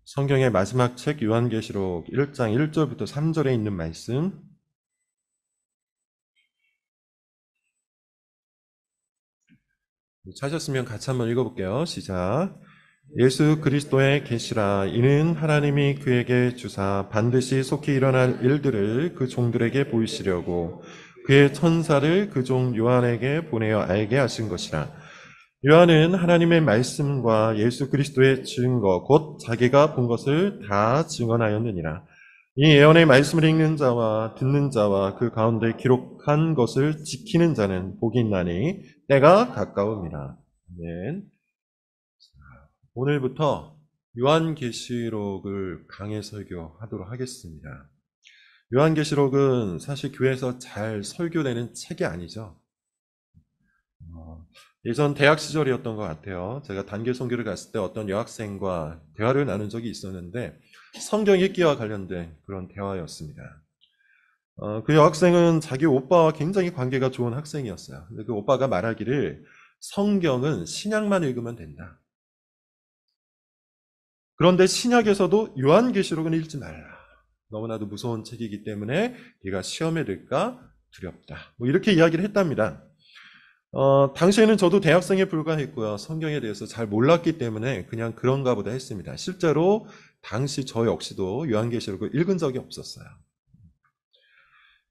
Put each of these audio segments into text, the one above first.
성경의 마지막 책 요한계시록 1장 1절부터 3절에 있는 말씀 찾았으면 같이 한번 읽어볼게요. 시작. 예수 그리스도의 계시라. 이는 하나님이 그에게 주사 반드시 속히 일어날 일들을 그 종들에게 보이시려고 그의 천사를 그 종 요한에게 보내어 알게 하신 것이라. 요한은 하나님의 말씀과 예수 그리스도의 증거 곧 자기가 본 것을 다 증언하였느니라. 이 예언의 말씀을 읽는 자와 듣는 자와 그 가운데 기록한 것을 지키는 자는 복이 있나니 때가 가까움이라. 아멘. 오늘부터 요한계시록을 강해 설교하도록 하겠습니다. 요한계시록은 사실 교회에서 잘 설교되는 책이 아니죠. 예전 대학 시절이었던 것 같아요. 제가 단기 선교를 갔을 때 어떤 여학생과 대화를 나눈 적이 있었는데 성경 읽기와 관련된 그런 대화였습니다. 그 여학생은 자기 오빠와 굉장히 관계가 좋은 학생이었어요. 근데 그 오빠가 말하기를 성경은 신약만 읽으면 된다. 그런데 신약에서도 요한계시록은 읽지 말라. 너무나도 무서운 책이기 때문에 네가 시험에 들까 두렵다. 뭐 이렇게 이야기를 했답니다. 당시에는 저도 대학생에 불과했고요. 성경에 대해서 잘 몰랐기 때문에 그냥 그런가 보다 했습니다. 실제로 당시 저 역시도 요한계시록을 읽은 적이 없었어요.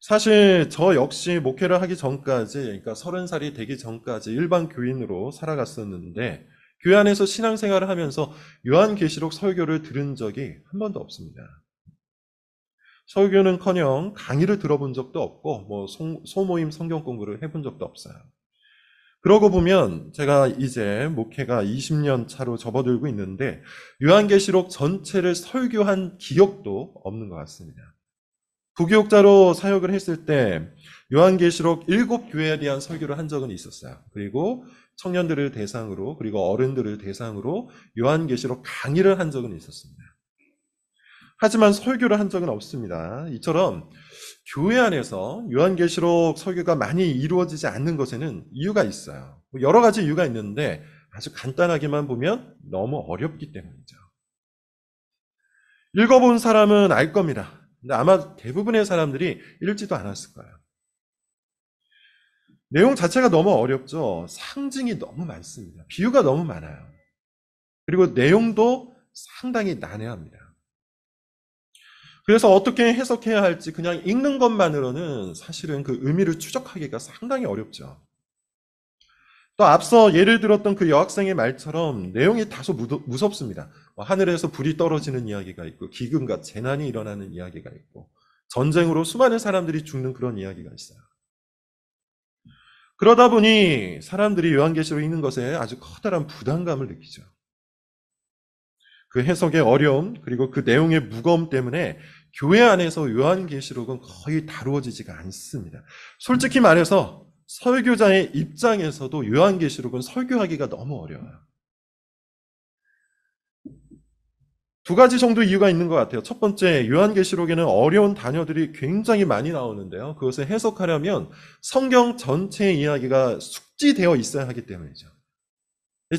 사실 저 역시 목회를 하기 전까지, 그러니까 30살이 되기 전까지 일반 교인으로 살아갔었는데 교회 안에서 신앙생활을 하면서 요한계시록 설교를 들은 적이 한 번도 없습니다. 설교는커녕 강의를 들어본 적도 없고 뭐 소모임 성경 공부를 해본 적도 없어요. 그러고 보면 제가 이제 목회가 20년 차로 접어들고 있는데 요한계시록 전체를 설교한 기억도 없는 것 같습니다. 부교육자로 사역을 했을 때 요한계시록 7교회에 대한 설교를 한 적은 있었어요. 그리고 청년들을 대상으로 그리고 어른들을 대상으로 요한계시록 강의를 한 적은 있었습니다. 하지만 설교를 한 적은 없습니다. 이처럼 교회 안에서 요한계시록 설교가 많이 이루어지지 않는 것에는 이유가 있어요. 여러 가지 이유가 있는데 아주 간단하게만 보면 너무 어렵기 때문이죠. 읽어본 사람은 알 겁니다. 근데 아마 대부분의 사람들이 읽지도 않았을 거예요. 내용 자체가 너무 어렵죠. 상징이 너무 많습니다. 비유가 너무 많아요. 그리고 내용도 상당히 난해합니다. 그래서 어떻게 해석해야 할지 그냥 읽는 것만으로는 사실은 그 의미를 추적하기가 상당히 어렵죠. 또 앞서 예를 들었던 그 여학생의 말처럼 내용이 다소 무섭습니다. 하늘에서 불이 떨어지는 이야기가 있고 기근과 재난이 일어나는 이야기가 있고 전쟁으로 수많은 사람들이 죽는 그런 이야기가 있어요. 그러다 보니 사람들이 요한계시록 읽는 것에 아주 커다란 부담감을 느끼죠. 그 해석의 어려움 그리고 그 내용의 무거움 때문에 교회 안에서 요한계시록은 거의 다루어지지가 않습니다. 솔직히 말해서 설교자의 입장에서도 요한계시록은 설교하기가 너무 어려워요. 두 가지 정도 이유가 있는 것 같아요. 첫 번째, 요한계시록에는 어려운 단어들이 굉장히 많이 나오는데요. 그것을 해석하려면 성경 전체의 이야기가 숙지되어 있어야 하기 때문이죠.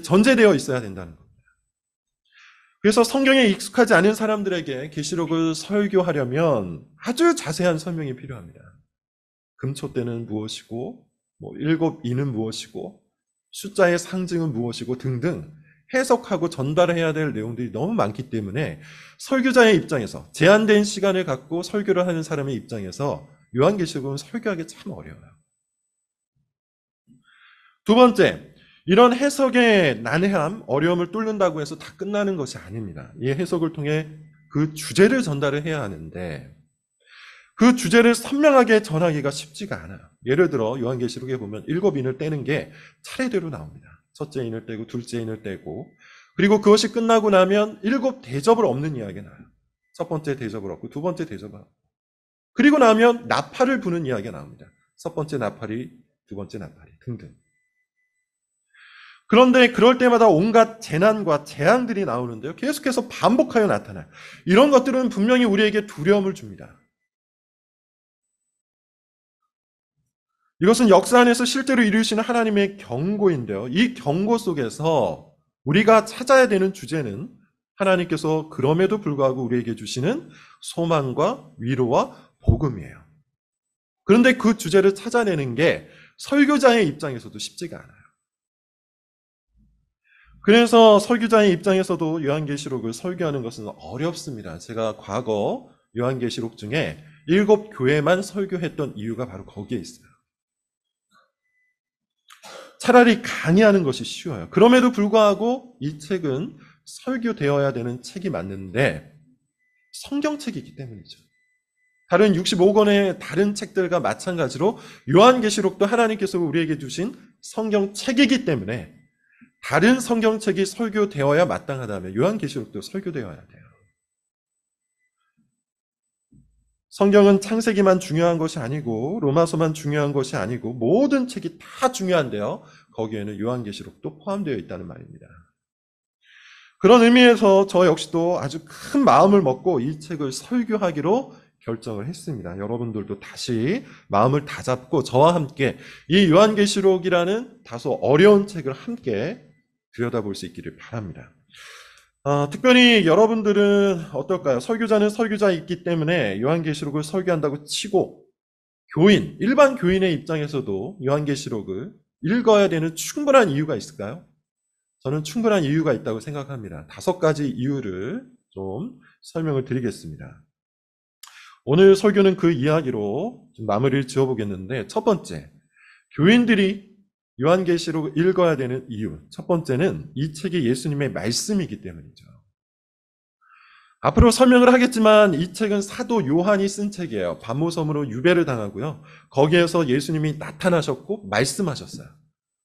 전제되어 있어야 된다는 겁니다. 그래서 성경에 익숙하지 않은 사람들에게 계시록을 설교하려면 아주 자세한 설명이 필요합니다. 금초대는 무엇이고, 일곱 이는 무엇이고, 숫자의 상징은 무엇이고 등등 해석하고 전달해야 될 내용들이 너무 많기 때문에 설교자의 입장에서 제한된 시간을 갖고 설교를 하는 사람의 입장에서 요한계시록은 설교하기 참 어려워요. 두 번째, 이런 해석의 난해함, 어려움을 뚫는다고 해서 다 끝나는 것이 아닙니다. 이 해석을 통해 그 주제를 전달을 해야 하는데 그 주제를 선명하게 전하기가 쉽지가 않아요. 예를 들어 요한계시록에 보면 7인을 떼는 게 차례대로 나옵니다. 첫째 인을 떼고 둘째 인을 떼고 그리고 그것이 끝나고 나면 7 대접을 엎는 이야기가 나와요. 첫 번째 대접을 엎고 두 번째 대접을 엎고 그리고 나면 나팔을 부는 이야기가 나옵니다. 첫 번째 나팔이 두 번째 나팔이 등등. 그런데 그럴 때마다 온갖 재난과 재앙들이 나오는데요. 계속해서 반복하여 나타나요. 이런 것들은 분명히 우리에게 두려움을 줍니다. 이것은 역사 안에서 실제로 이루시는 하나님의 경고인데요. 이 경고 속에서 우리가 찾아야 되는 주제는 하나님께서 그럼에도 불구하고 우리에게 주시는 소망과 위로와 복음이에요. 그런데 그 주제를 찾아내는 게 설교자의 입장에서도 쉽지가 않아요. 그래서 설교자의 입장에서도 요한계시록을 설교하는 것은 어렵습니다. 제가 과거 요한계시록 중에 7교회만 설교했던 이유가 바로 거기에 있어요. 차라리 강의하는 것이 쉬워요. 그럼에도 불구하고 이 책은 설교되어야 되는 책이 맞는데 성경책이기 때문이죠. 다른 65권의 다른 책들과 마찬가지로 요한계시록도 하나님께서 우리에게 주신 성경책이기 때문에 다른 성경책이 설교되어야 마땅하다면 요한계시록도 설교되어야 돼요. 성경은 창세기만 중요한 것이 아니고 로마서만 중요한 것이 아니고 모든 책이 다 중요한데요. 거기에는 요한계시록도 포함되어 있다는 말입니다. 그런 의미에서 저 역시도 아주 큰 마음을 먹고 이 책을 설교하기로 결정을 했습니다. 여러분들도 다시 마음을 다잡고 저와 함께 이 요한계시록이라는 다소 어려운 책을 함께 들여다볼 수 있기를 바랍니다. 특별히 여러분들은 어떨까요? 설교자는 설교자이기 때문에 요한계시록을 설교한다고 치고 일반 교인의 입장에서도 요한계시록을 읽어야 되는 충분한 이유가 있을까요? 저는 충분한 이유가 있다고 생각합니다. 5가지 이유를 좀 설명을 드리겠습니다. 오늘 설교는 그 이야기로 좀 마무리를 지어보겠는데, 첫 번째, 교인들이 요한계시록을 읽어야 되는 이유. 첫 번째는 이 책이 예수님의 말씀이기 때문이죠. 앞으로 설명을 하겠지만 이 책은 사도 요한이 쓴 책이에요. 반모섬으로 유배를 당하고요. 거기에서 예수님이 나타나셨고 말씀하셨어요.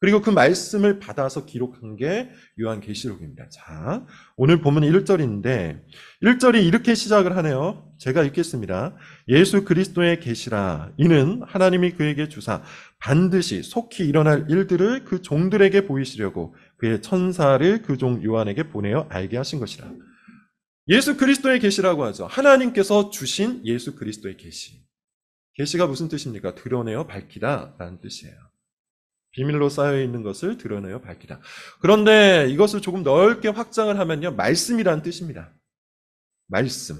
그리고 그 말씀을 받아서 기록한 게 요한계시록입니다. 자, 오늘 본문 1절인데 1절이 이렇게 시작을 하네요. 제가 읽겠습니다. 예수 그리스도의 계시라. 이는 하나님이 그에게 주사 반드시 속히 일어날 일들을 그 종들에게 보이시려고 그의 천사를 그 종 요한에게 보내어 알게 하신 것이라. 예수 그리스도의 계시라고 하죠. 하나님께서 주신 예수 그리스도의 계시. 계시가 무슨 뜻입니까? 드러내어 밝히다 라는 뜻이에요. 비밀로 쌓여있는 것을 드러내어 밝히다. 그런데 이것을 조금 넓게 확장을 하면요. 말씀이라는 뜻입니다. 말씀.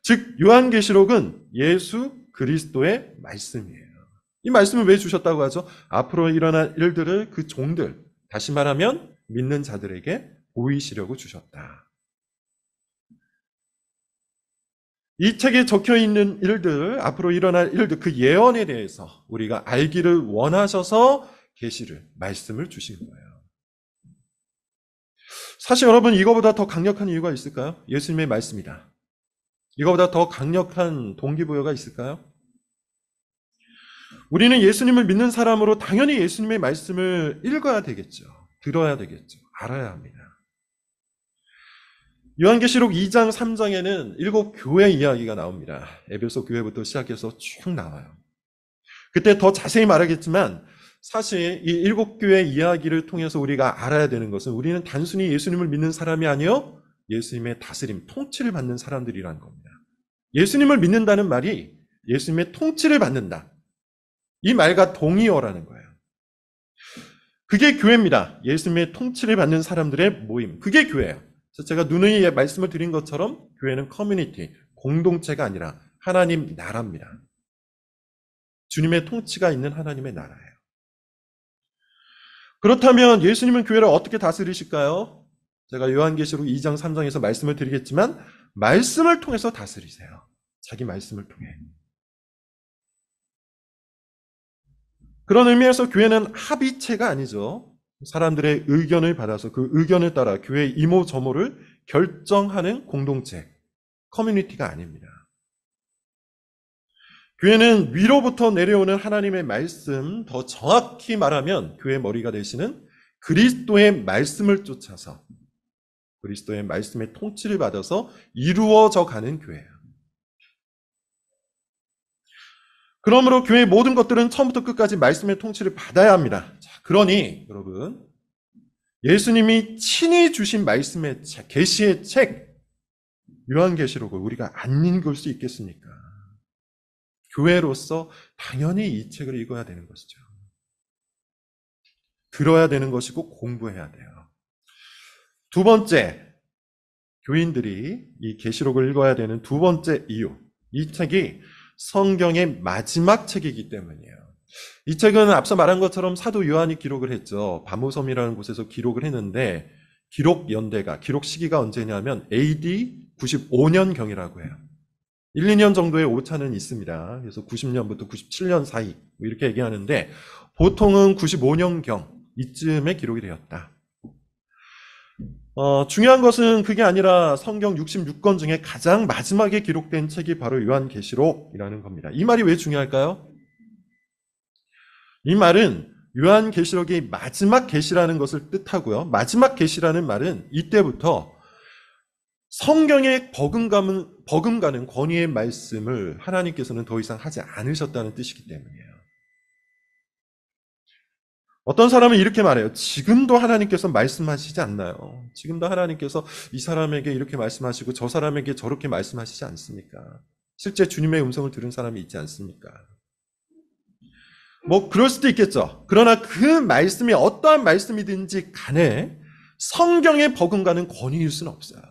즉 요한계시록은 예수 그리스도의 말씀이에요. 이 말씀을 왜 주셨다고 하죠? 앞으로 일어날 일들을 그 종들, 다시 말하면 믿는 자들에게 보이시려고 주셨다. 이 책에 적혀있는 일들, 앞으로 일어날 일들, 그 예언에 대해서 우리가 알기를 원하셔서 계시를, 말씀을 주신 거예요. 사실 여러분 이거보다 더 강력한 이유가 있을까요? 예수님의 말씀이다. 이거보다 더 강력한 동기부여가 있을까요? 우리는 예수님을 믿는 사람으로 당연히 예수님의 말씀을 읽어야 되겠죠. 들어야 되겠죠. 알아야 합니다. 요한계시록 2장, 3장에는 7교회 이야기가 나옵니다. 에베소 교회부터 시작해서 쭉 나와요. 그때 더 자세히 말하겠지만 사실 이 7교회 이야기를 통해서 우리가 알아야 되는 것은 우리는 단순히 예수님을 믿는 사람이 아니요 예수님의 다스림, 통치를 받는 사람들이라는 겁니다. 예수님을 믿는다는 말이 예수님의 통치를 받는다. 이 말과 동의어라는 거예요. 그게 교회입니다. 예수님의 통치를 받는 사람들의 모임. 그게 교회예요. 제가 누누이 말씀을 드린 것처럼 교회는 커뮤니티, 공동체가 아니라 하나님 나라입니다. 주님의 통치가 있는 하나님의 나라예요. 그렇다면 예수님은 교회를 어떻게 다스리실까요? 제가 요한계시록 2장, 3장에서 말씀을 드리겠지만 말씀을 통해서 다스리세요. 자기 말씀을 통해. 그런 의미에서 교회는 합의체가 아니죠. 사람들의 의견을 받아서 그 의견을 따라 교회의 이모저모를 결정하는 공동체, 커뮤니티가 아닙니다. 교회는 위로부터 내려오는 하나님의 말씀, 더 정확히 말하면 교회의 머리가 되시는 그리스도의 말씀을 쫓아서 그리스도의 말씀의 통치를 받아서 이루어져 가는 교회예요. 그러므로 교회의 모든 것들은 처음부터 끝까지 말씀의 통치를 받아야 합니다. 자, 그러니 여러분 예수님이 친히 주신 말씀의 책, 계시의 책 요한계시록을 우리가 안 읽을 수 있겠습니까? 교회로서 당연히 이 책을 읽어야 되는 것이죠. 들어야 되는 것이고 공부해야 돼요. 두 번째, 교인들이 이 계시록을 읽어야 되는 두 번째 이유, 이 책이 성경의 마지막 책이기 때문이에요. 이 책은 앞서 말한 것처럼 사도 요한이 기록을 했죠. 바모섬이라는 곳에서 기록을 했는데 기록 연대가, 기록 시기가 언제냐면 AD 95년경이라고 해요. 1, 2년 정도의 오차는 있습니다. 그래서 90년부터 97년 사이 이렇게 얘기하는데 보통은 95년경 이쯤에 기록이 되었다. 중요한 것은 그게 아니라 성경 66권 중에 가장 마지막에 기록된 책이 바로 요한계시록이라는 겁니다. 이 말이 왜 중요할까요? 이 말은 요한계시록이 마지막 계시라는 것을 뜻하고요. 마지막 계시라는 말은 이때부터 성경에 버금가는 권위의 말씀을 하나님께서는 더 이상 하지 않으셨다는 뜻이기 때문이에요. 어떤 사람은 이렇게 말해요. 지금도 하나님께서 말씀하시지 않나요? 지금도 하나님께서 이 사람에게 이렇게 말씀하시고 저 사람에게 저렇게 말씀하시지 않습니까? 실제 주님의 음성을 들은 사람이 있지 않습니까? 뭐 그럴 수도 있겠죠. 그러나 그 말씀이 어떠한 말씀이든지 간에 성경에 버금가는 권위일 수는 없어요.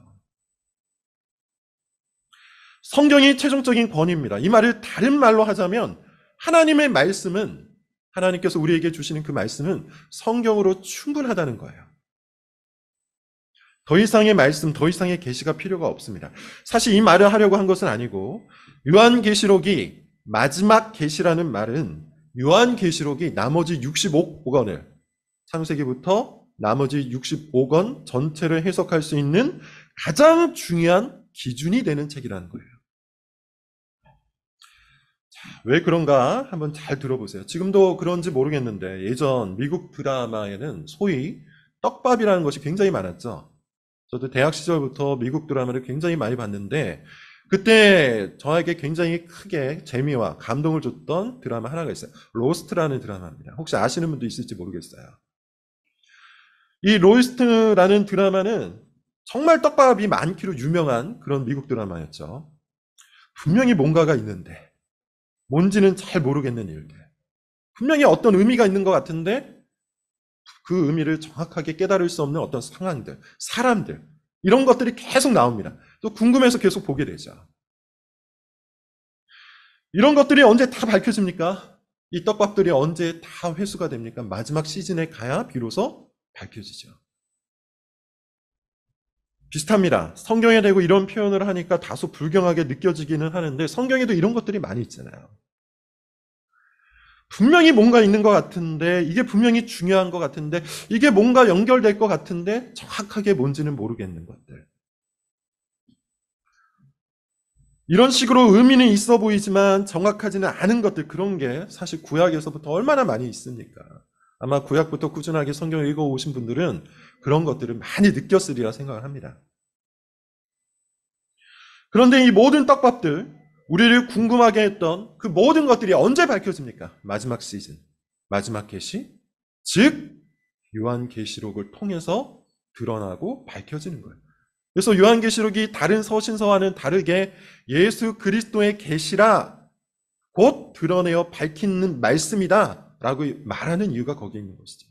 성경이 최종적인 권위입니다. 이 말을 다른 말로 하자면 하나님의 말씀은, 하나님께서 우리에게 주시는 그 말씀은 성경으로 충분하다는 거예요. 더 이상의 말씀, 더 이상의 계시가 필요가 없습니다. 사실 이 말을 하려고 한 것은 아니고 요한계시록이 마지막 계시라는 말은 요한계시록이 나머지 65권을, 창세기부터 나머지 65권 전체를 해석할 수 있는 가장 중요한 기준이 되는 책이라는 거예요. 왜 그런가 한번 잘 들어보세요. 지금도 그런지 모르겠는데 예전 미국 드라마에는 소위 떡밥이라는 것이 굉장히 많았죠. 저도 대학 시절부터 미국 드라마를 굉장히 많이 봤는데 그때 저에게 굉장히 크게 재미와 감동을 줬던 드라마 하나가 있어요. 로스트라는 드라마입니다. 혹시 아시는 분도 있을지 모르겠어요. 이 로스트라는 드라마는 정말 떡밥이 많기로 유명한 그런 미국 드라마였죠. 분명히 뭔가가 있는데 뭔지는 잘 모르겠는 일들. 분명히 어떤 의미가 있는 것 같은데 그 의미를 정확하게 깨달을 수 없는 어떤 상황들, 사람들, 이런 것들이 계속 나옵니다. 또 궁금해서 계속 보게 되죠. 이런 것들이 언제 다 밝혀집니까? 이 떡밥들이 언제 다 회수가 됩니까? 마지막 시즌에 가야 비로소 밝혀지죠. 비슷합니다. 성경에 대고 이런 표현을 하니까 다소 불경하게 느껴지기는 하는데 성경에도 이런 것들이 많이 있잖아요. 분명히 뭔가 있는 것 같은데 이게 분명히 중요한 것 같은데 이게 뭔가 연결될 것 같은데 정확하게 뭔지는 모르겠는 것들. 이런 식으로 의미는 있어 보이지만 정확하지는 않은 것들, 그런 게 사실 구약에서부터 얼마나 많이 있습니까? 아마 구약부터 꾸준하게 성경을 읽어오신 분들은 그런 것들을 많이 느꼈으리라 생각을 합니다. 그런데 이 모든 떡밥들, 우리를 궁금하게 했던 그 모든 것들이 언제 밝혀집니까? 마지막 시즌, 마지막 계시, 즉 요한계시록을 통해서 드러나고 밝혀지는 거예요. 그래서 요한계시록이 다른 서신서와는 다르게 예수 그리스도의 계시라, 곧 드러내어 밝히는 말씀이다 라고 말하는 이유가 거기에 있는 것이죠.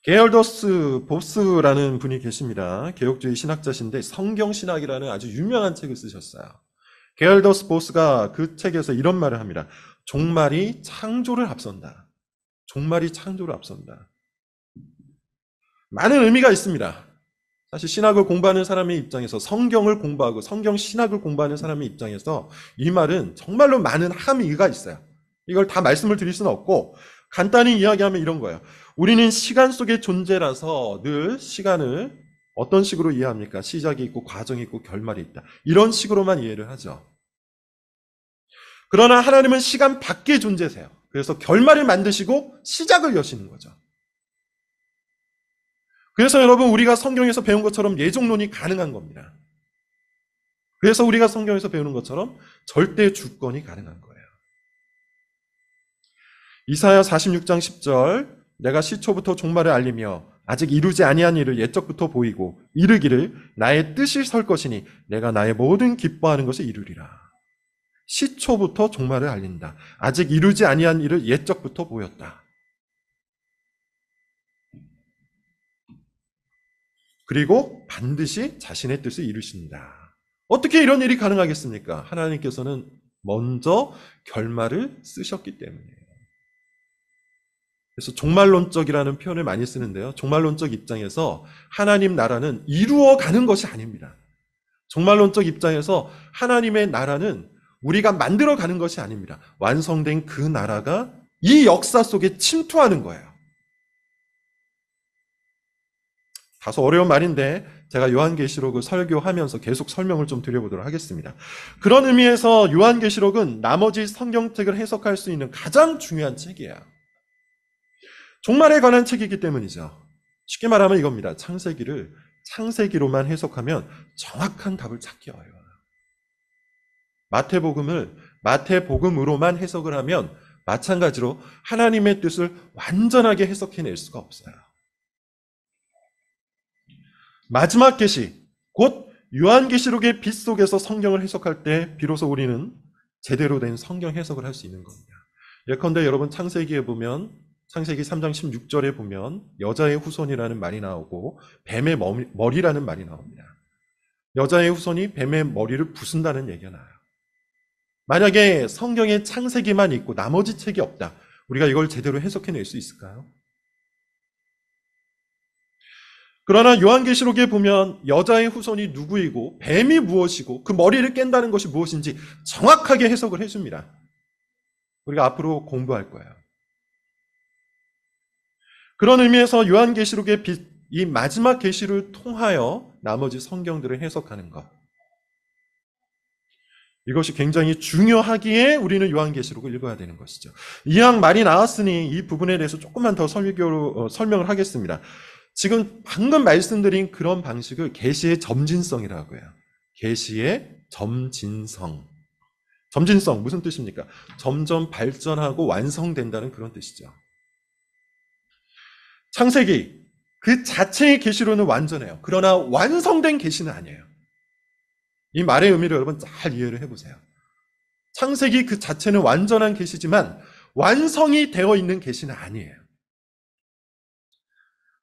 게얼더스 보스라는 분이 계십니다. 개혁주의 신학자신데 성경신학이라는 아주 유명한 책을 쓰셨어요. 게얼더스 보스가 그 책에서 이런 말을 합니다. 종말이 창조를 앞선다. 종말이 창조를 앞선다. 많은 의미가 있습니다. 사실 신학을 공부하는 사람의 입장에서, 성경을 공부하고 성경 신학을 공부하는 사람의 입장에서 이 말은 정말로 많은 함의가 있어요. 이걸 다 말씀을 드릴 수는 없고 간단히 이야기하면 이런 거예요. 우리는 시간 속의 존재라서 늘 시간을 어떤 식으로 이해합니까? 시작이 있고 과정이 있고 결말이 있다. 이런 식으로만 이해를 하죠. 그러나 하나님은 시간 밖의 존재세요. 그래서 결말을 만드시고 시작을 여시는 거죠. 그래서 여러분, 우리가 성경에서 배운 것처럼 예정론이 가능한 겁니다. 그래서 우리가 성경에서 배우는 것처럼 절대 주권이 가능한 거예요. 이사야 46장 10절, 내가 시초부터 종말을 알리며 아직 이루지 아니한 일을 옛적부터 보이고 이르기를 나의 뜻이 설 것이니 내가 나의 모든 기뻐하는 것을 이루리라. 시초부터 종말을 알린다. 아직 이루지 아니한 일을 옛적부터 보였다. 그리고 반드시 자신의 뜻을 이루신다. 어떻게 이런 일이 가능하겠습니까? 하나님께서는 먼저 결말을 쓰셨기 때문이에요. 그래서 종말론적이라는 표현을 많이 쓰는데요. 종말론적 입장에서 하나님 나라는 이루어가는 것이 아닙니다. 종말론적 입장에서 하나님의 나라는 우리가 만들어가는 것이 아닙니다. 완성된 그 나라가 이 역사 속에 침투하는 거예요. 다소 어려운 말인데 제가 요한계시록을 설교하면서 계속 설명을 좀 드려보도록 하겠습니다. 그런 의미에서 요한계시록은 나머지 성경책을 해석할 수 있는 가장 중요한 책이에요. 종말에 관한 책이기 때문이죠. 쉽게 말하면 이겁니다. 창세기를 창세기로만 해석하면 정확한 답을 찾기 어려워요. 마태복음을 마태복음으로만 해석을 하면 마찬가지로 하나님의 뜻을 완전하게 해석해낼 수가 없어요. 마지막 계시, 곧 요한계시록의 빛 속에서 성경을 해석할 때 비로소 우리는 제대로 된 성경 해석을 할 수 있는 겁니다. 예컨대 여러분 창세기에 보면 창세기 3장 16절에 보면 여자의 후손이라는 말이 나오고 뱀의 머리라는 말이 나옵니다. 여자의 후손이 뱀의 머리를 부순다는 얘기가 나와요. 만약에 성경에 창세기만 있고 나머지 책이 없다. 우리가 이걸 제대로 해석해낼 수 있을까요? 그러나 요한계시록에 보면 여자의 후손이 누구이고 뱀이 무엇이고 그 머리를 깬다는 것이 무엇인지 정확하게 해석을 해줍니다. 우리가 앞으로 공부할 거예요. 그런 의미에서 요한계시록의 빛, 이 마지막 계시를 통하여 나머지 성경들을 해석하는 것. 이것이 굉장히 중요하기에 우리는 요한계시록을 읽어야 되는 것이죠. 이왕 말이 나왔으니 이 부분에 대해서 조금만 더 설명을 하겠습니다. 지금 방금 말씀드린 그런 방식을 계시의 점진성이라고 해요. 계시의 점진성. 점진성 무슨 뜻입니까? 점점 발전하고 완성된다는 그런 뜻이죠. 창세기 그 자체의 계시로는 완전해요. 그러나 완성된 계시는 아니에요. 이 말의 의미를 여러분 잘 이해를 해보세요. 창세기 그 자체는 완전한 계시지만 완성이 되어 있는 계시는 아니에요.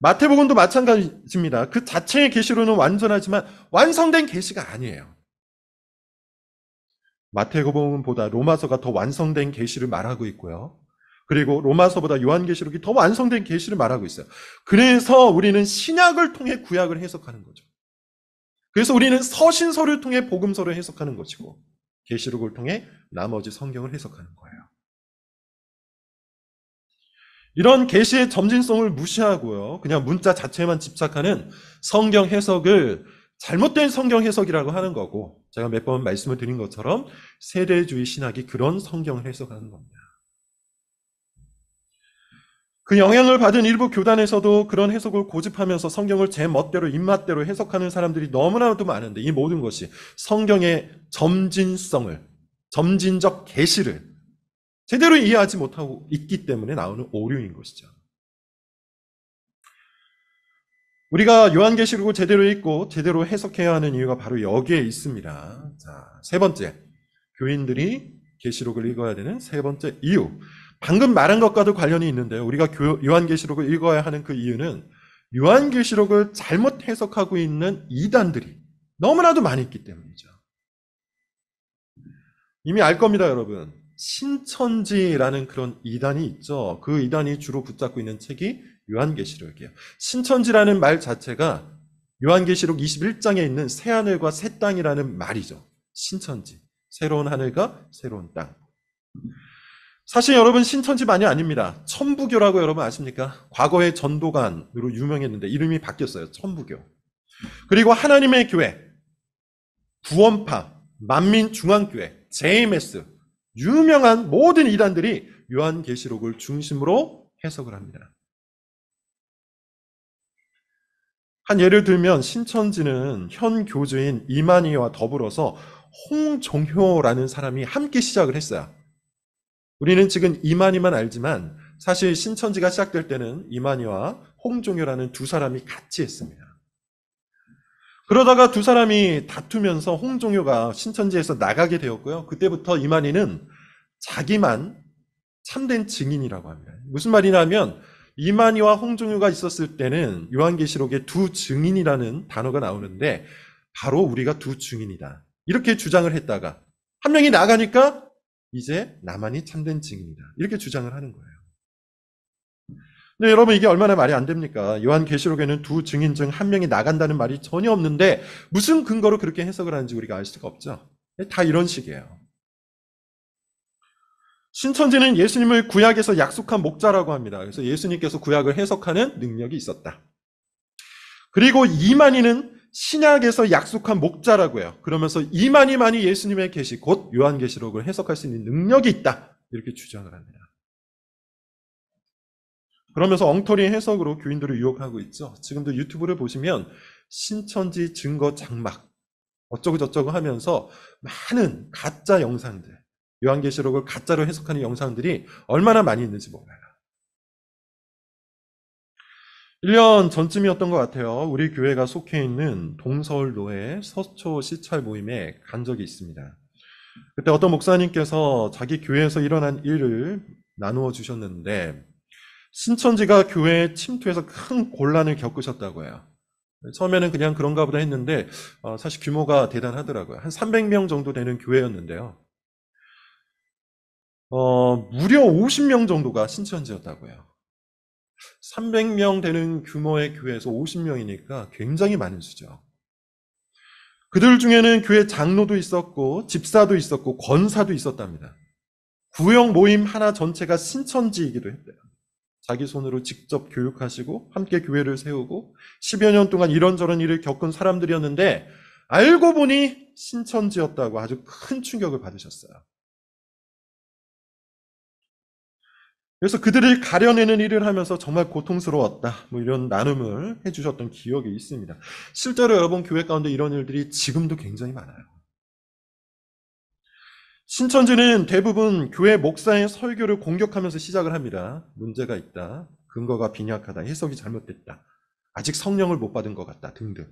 마태복음도 마찬가지입니다. 그 자체의 계시로는 완전하지만 완성된 계시가 아니에요. 마태복음보다 로마서가 더 완성된 계시를 말하고 있고요. 그리고 로마서보다 요한계시록이 더 완성된 계시를 말하고 있어요. 그래서 우리는 신약을 통해 구약을 해석하는 거죠. 그래서 우리는 서신서를 통해 복음서를 해석하는 것이고 계시록을 통해 나머지 성경을 해석하는 거예요. 이런 계시의 점진성을 무시하고요. 그냥 문자 자체에만 집착하는 성경 해석을 잘못된 성경 해석이라고 하는 거고 제가 몇 번 말씀을 드린 것처럼 세대주의 신학이 그런 성경을 해석하는 겁니다. 그 영향을 받은 일부 교단에서도 그런 해석을 고집하면서 성경을 제 멋대로 입맛대로 해석하는 사람들이 너무나도 많은데 이 모든 것이 성경의 점진성을, 점진적 계시를 제대로 이해하지 못하고 있기 때문에 나오는 오류인 것이죠. 우리가 요한계시록을 제대로 읽고 제대로 해석해야 하는 이유가 바로 여기에 있습니다. 자, 세 번째, 교인들이 계시록을 읽어야 되는 세 번째 이유. 방금 말한 것과도 관련이 있는데요. 우리가 요한계시록을 읽어야 하는 그 이유는 요한계시록을 잘못 해석하고 있는 이단들이 너무나도 많이 있기 때문이죠. 이미 알 겁니다, 여러분. 신천지라는 그런 이단이 있죠. 그 이단이 주로 붙잡고 있는 책이 요한계시록이에요. 신천지라는 말 자체가 요한계시록 21장에 있는 새하늘과 새 땅이라는 말이죠. 신천지. 새로운 하늘과 새로운 땅. 사실 여러분 신천지만이 아닙니다. 천부교라고 여러분 아십니까? 과거에 전도관으로 유명했는데 이름이 바뀌었어요. 천부교. 그리고 하나님의 교회, 구원파, 만민중앙교회, JMS 유명한 모든 이단들이 요한계시록을 중심으로 해석을 합니다. 한 예를 들면 신천지는 현 교주인 이만희와 더불어서 홍종효라는 사람이 함께 시작을 했어요. 우리는 지금 이만희만 알지만 사실 신천지가 시작될 때는 이만희와 홍종효라는 두 사람이 같이 했습니다. 그러다가 두 사람이 다투면서 홍종효가 신천지에서 나가게 되었고요. 그때부터 이만희는 자기만 참된 증인이라고 합니다. 무슨 말이냐면 이만희와 홍준유가 있었을 때는 요한계시록에 두 증인이라는 단어가 나오는데 바로 우리가 두 증인이다. 이렇게 주장을 했다가 한 명이 나가니까 이제 나만이 참된 증인이다. 이렇게 주장을 하는 거예요. 근데 여러분 이게 얼마나 말이 안 됩니까? 요한계시록에는 두 증인 중 한 명이 나간다는 말이 전혀 없는데 무슨 근거로 그렇게 해석을 하는지 우리가 알 수가 없죠. 다 이런 식이에요. 신천지는 예수님을 구약에서 약속한 목자라고 합니다. 그래서 예수님께서 구약을 해석하는 능력이 있었다. 그리고 이만희는 신약에서 약속한 목자라고 해요. 그러면서 이만희만이 예수님의 계시 곧 요한계시록을 해석할 수 있는 능력이 있다. 이렇게 주장을 합니다. 그러면서 엉터리 해석으로 교인들을 유혹하고 있죠. 지금도 유튜브를 보시면 신천지 증거 장막 어쩌고 저쩌고 하면서 많은 가짜 영상들, 요한계시록을 가짜로 해석하는 영상들이 얼마나 많이 있는지 몰라요. 1년 전쯤이었던 것 같아요. 우리 교회가 속해 있는 동서울로의 서초 시찰 모임에 간 적이 있습니다. 그때 어떤 목사님께서 자기 교회에서 일어난 일을 나누어 주셨는데 신천지가 교회에 침투해서 큰 곤란을 겪으셨다고 해요. 처음에는 그냥 그런가 보다 했는데 사실 규모가 대단하더라고요. 한 300명 정도 되는 교회였는데요. 무려 50명 정도가 신천지였다고 해요. 300명 되는 규모의 교회에서 50명이니까 굉장히 많은 수죠. 그들 중에는 교회 장로도 있었고 집사도 있었고 권사도 있었답니다. 구역 모임 하나 전체가 신천지이기도 했대요. 자기 손으로 직접 교육하시고 함께 교회를 세우고 10여 년 동안 이런저런 일을 겪은 사람들이었는데 알고 보니 신천지였다고 아주 큰 충격을 받으셨어요. 그래서 그들을 가려내는 일을 하면서 정말 고통스러웠다. 이런 나눔을 해주셨던 기억이 있습니다. 실제로 여러분 교회 가운데 이런 일들이 지금도 굉장히 많아요. 신천지는 대부분 교회 목사의 설교를 공격하면서 시작을 합니다. 문제가 있다. 근거가 빈약하다. 해석이 잘못됐다. 아직 성령을 못 받은 것 같다. 등등.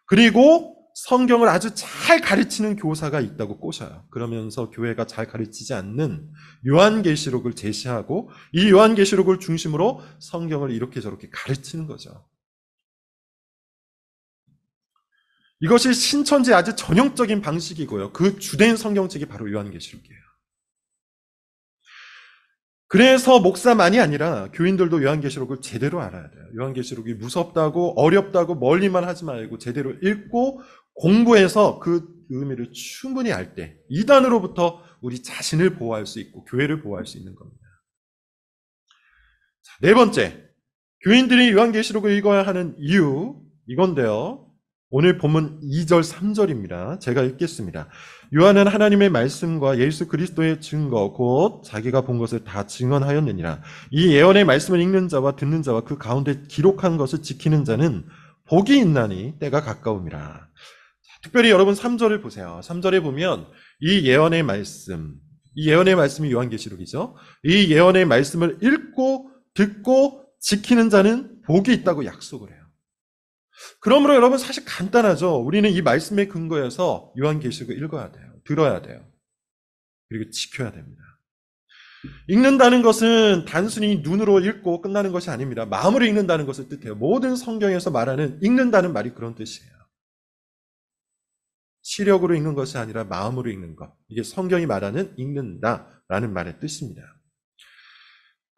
그리고 성경을 아주 잘 가르치는 교사가 있다고 꼬셔요. 그러면서 교회가 잘 가르치지 않는 요한계시록을 제시하고 이 요한계시록을 중심으로 성경을 이렇게 저렇게 가르치는 거죠. 이것이 신천지의 아주 전형적인 방식이고요. 그 주된 성경책이 바로 요한계시록이에요. 그래서 목사만이 아니라 교인들도 요한계시록을 제대로 알아야 돼요. 요한계시록이 무섭다고 어렵다고 멀리만 하지 말고 제대로 읽고 공부해서 그 의미를 충분히 알 때 이단으로부터 우리 자신을 보호할 수 있고 교회를 보호할 수 있는 겁니다. 자, 네 번째, 교인들이 요한계시록을 읽어야 하는 이유 이건데요. 오늘 본문 2절 3절입니다. 제가 읽겠습니다. 요한은 하나님의 말씀과 예수 그리스도의 증거 곧 자기가 본 것을 다 증언하였느니라. 이 예언의 말씀을 읽는 자와 듣는 자와 그 가운데 기록한 것을 지키는 자는 복이 있나니 때가 가까움이라. 특별히 여러분 3절을 보세요. 3절에 보면 이 예언의 말씀이 요한계시록이죠. 이 예언의 말씀을 읽고 듣고 지키는 자는 복이 있다고 약속을 해요. 그러므로 여러분 사실 간단하죠. 우리는 이 말씀의 근거에서 요한계시록을 읽어야 돼요. 들어야 돼요. 그리고 지켜야 됩니다. 읽는다는 것은 단순히 눈으로 읽고 끝나는 것이 아닙니다. 마음으로 읽는다는 것을 뜻해요. 모든 성경에서 말하는 읽는다는 말이 그런 뜻이에요. 시력으로 읽는 것이 아니라 마음으로 읽는 것. 이게 성경이 말하는 읽는다라는 말의 뜻입니다.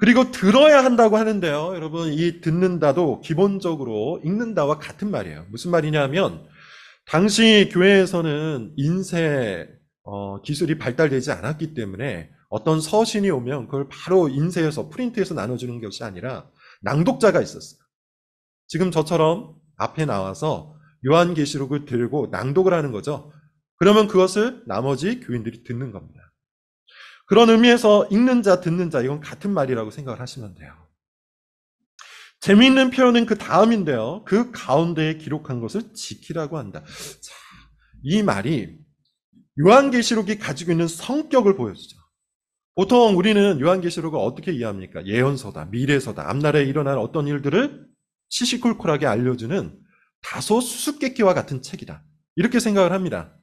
그리고 들어야 한다고 하는데요. 여러분 이 듣는다도 기본적으로 읽는다와 같은 말이에요. 무슨 말이냐면 당시 교회에서는 인쇄 기술이 발달되지 않았기 때문에 어떤 서신이 오면 그걸 바로 인쇄해서 프린트해서 나눠주는 것이 아니라 낭독자가 있었어요. 지금 저처럼 앞에 나와서 요한계시록을 들고 낭독을 하는 거죠. 그러면 그것을 나머지 교인들이 듣는 겁니다. 그런 의미에서 읽는 자, 듣는 자 이건 같은 말이라고 생각을 하시면 돼요. 재미있는 표현은 그 다음인데요. 그 가운데에 기록한 것을 지키라고 한다. 자, 이 말이 요한계시록이 가지고 있는 성격을 보여주죠. 보통 우리는 요한계시록을 어떻게 이해합니까? 예언서다, 미래서다, 앞날에 일어날 어떤 일들을 시시콜콜하게 알려주는 다소 수수께끼와 같은 책이다. 이렇게 생각을 합니다.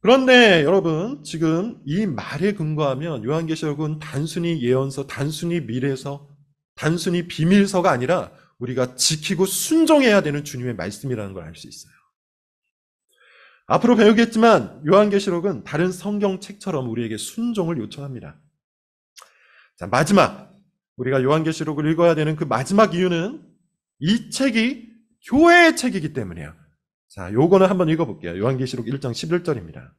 그런데 여러분, 지금 이 말에 근거하면 요한계시록은 단순히 예언서, 단순히 미래서, 단순히 비밀서가 아니라 우리가 지키고 순종해야 되는 주님의 말씀이라는 걸 알 수 있어요. 앞으로 배우겠지만 요한계시록은 다른 성경책처럼 우리에게 순종을 요청합니다. 자, 마지막, 우리가 요한계시록을 읽어야 되는 그 마지막 이유는 이 책이 교회의 책이기 때문이에요. 자, 요거는 한번 읽어볼게요. 요한계시록 1장 11절입니다.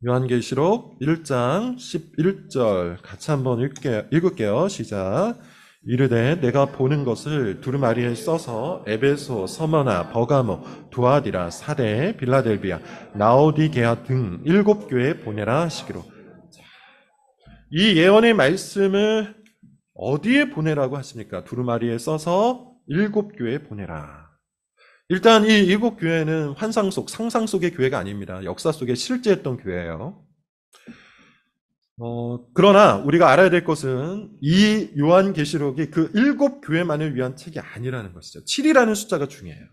요한계시록 1장 11절 같이 한번 읽을게요. 시작. 이르되 내가 보는 것을 두루마리에 써서 에베소, 서머나, 버가모, 두아디라, 사대, 빌라델비아, 라오디게아 등 7교회에 보내라 하시기로. 이 예언의 말씀을 어디에 보내라고 하십니까? 두루마리에 써서 7교회에 보내라. 일단 이 7교회는 환상 속, 상상 속의 교회가 아닙니다. 역사 속에 실제했던 교회예요. 그러나 우리가 알아야 될 것은 이 요한계시록이 그 7교회만을 위한 책이 아니라는 것이죠. 7이라는 숫자가 중요해요.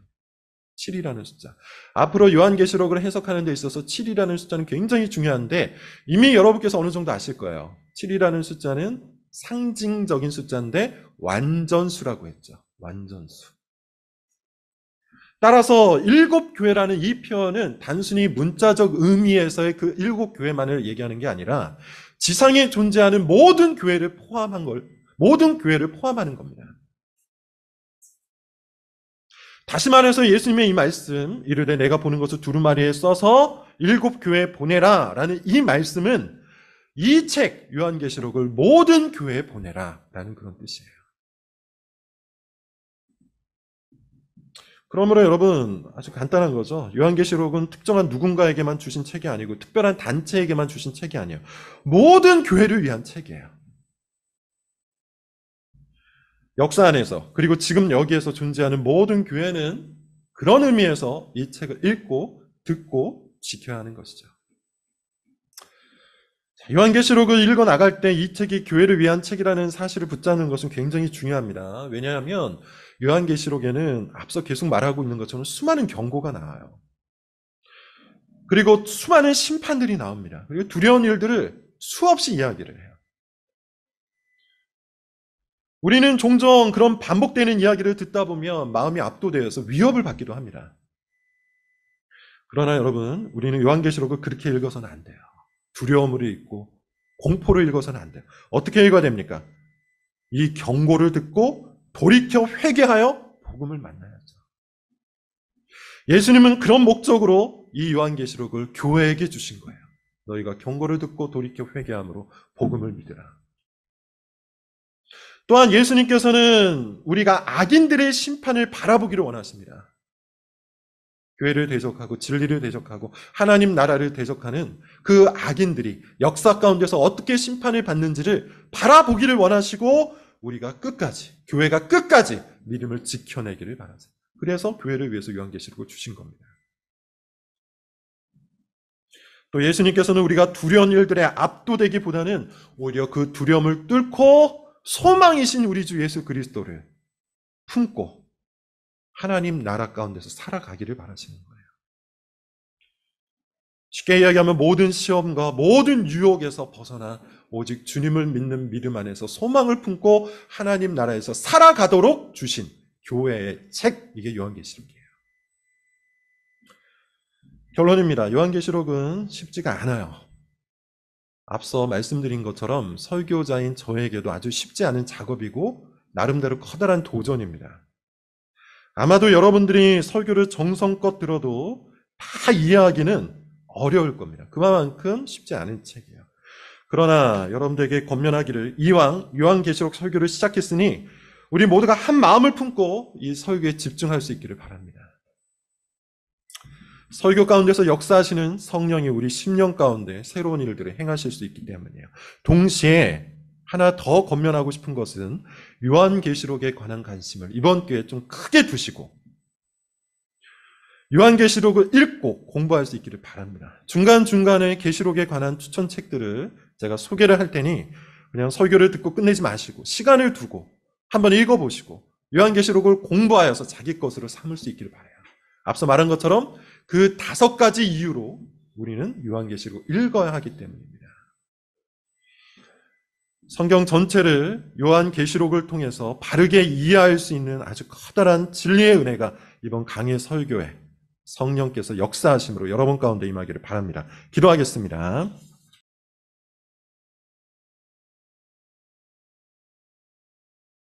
7이라는 숫자. 앞으로 요한계시록을 해석하는 데 있어서 7이라는 숫자는 굉장히 중요한데 이미 여러분께서 어느 정도 아실 거예요. 7이라는 숫자는 상징적인 숫자인데 완전수라고 했죠. 완전수. 따라서 7교회라는 이 표현은 단순히 문자적 의미에서의 그 7교회만을 얘기하는 게 아니라 지상에 존재하는 모든 교회를 모든 교회를 포함하는 겁니다. 다시 말해서 예수님의 이 말씀, 이르되 내가 보는 것을 두루마리에 써서 7교회에 보내라 라는 이 말씀은 이 책, 요한계시록을 모든 교회에 보내라 라는 그런 뜻이에요. 그러므로 여러분, 아주 간단한 거죠. 요한계시록은 특정한 누군가에게만 주신 책이 아니고 특별한 단체에게만 주신 책이 아니에요. 모든 교회를 위한 책이에요. 역사 안에서, 그리고 지금 여기에서 존재하는 모든 교회는 그런 의미에서 이 책을 읽고 듣고 지켜야 하는 것이죠. 요한계시록을 읽어 나갈 때 이 책이 교회를 위한 책이라는 사실을 붙잡는 것은 굉장히 중요합니다. 왜냐하면 요한계시록에는 앞서 계속 말하고 있는 것처럼 수많은 경고가 나와요. 그리고 수많은 심판들이 나옵니다. 그리고 두려운 일들을 수없이 이야기를 해요. 우리는 종종 그런 반복되는 이야기를 듣다 보면 마음이 압도되어서 위협을 받기도 합니다. 그러나 여러분, 우리는 요한계시록을 그렇게 읽어서는 안 돼요. 두려움을 읽고 공포를 읽어서는 안 돼요. 어떻게 읽어야 됩니까? 이 경고를 듣고 돌이켜 회개하여 복음을 만나야죠. 예수님은 그런 목적으로 이 요한계시록을 교회에게 주신 거예요. 너희가 경고를 듣고 돌이켜 회개함으로 복음을 믿으라. 또한 예수님께서는 우리가 악인들의 심판을 바라보기를 원하십니다. 교회를 대적하고 진리를 대적하고 하나님 나라를 대적하는 그 악인들이 역사 가운데서 어떻게 심판을 받는지를 바라보기를 원하시고 우리가 끝까지, 교회가 끝까지 믿음을 지켜내기를 바라세요. 그래서 교회를 위해서 요한계시록을 주신 겁니다. 또 예수님께서는 우리가 두려운 일들에 압도되기보다는 오히려 그 두려움을 뚫고 소망이신 우리 주 예수 그리스도를 품고 하나님 나라 가운데서 살아가기를 바라시는 거예요. 쉽게 이야기하면 모든 시험과 모든 유혹에서 벗어나 오직 주님을 믿는 믿음 안에서 소망을 품고 하나님 나라에서 살아가도록 주신 교회의 책, 이게 요한계시록이에요. 결론입니다. 요한계시록은 쉽지가 않아요. 앞서 말씀드린 것처럼 설교자인 저에게도 아주 쉽지 않은 작업이고 나름대로 커다란 도전입니다. 아마도 여러분들이 설교를 정성껏 들어도 다 이해하기는 어려울 겁니다. 그만큼 쉽지 않은 책이에요. 그러나 여러분들에게 권면하기를 이왕 요한계시록 설교를 시작했으니 우리 모두가 한 마음을 품고 이 설교에 집중할 수 있기를 바랍니다. 설교 가운데서 역사하시는 성령이 우리 심령 가운데 새로운 일들을 행하실 수 있기 때문이에요. 동시에 하나 더 권면하고 싶은 것은 요한계시록에 관한 관심을 이번 기회에 좀 크게 두시고 요한계시록을 읽고 공부할 수 있기를 바랍니다. 중간중간에 계시록에 관한 추천책들을 제가 소개를 할 테니 그냥 설교를 듣고 끝내지 마시고 시간을 두고 한번 읽어보시고 요한계시록을 공부하여서 자기 것으로 삼을 수 있기를 바라요. 앞서 말한 것처럼 그 5가지 이유로 우리는 요한계시록을 읽어야 하기 때문입니다. 성경 전체를 요한계시록을 통해서 바르게 이해할 수 있는 아주 커다란 진리의 은혜가 이번 강해 설교에 성령께서 역사하심으로 여러분 가운데 임하기를 바랍니다. 기도하겠습니다.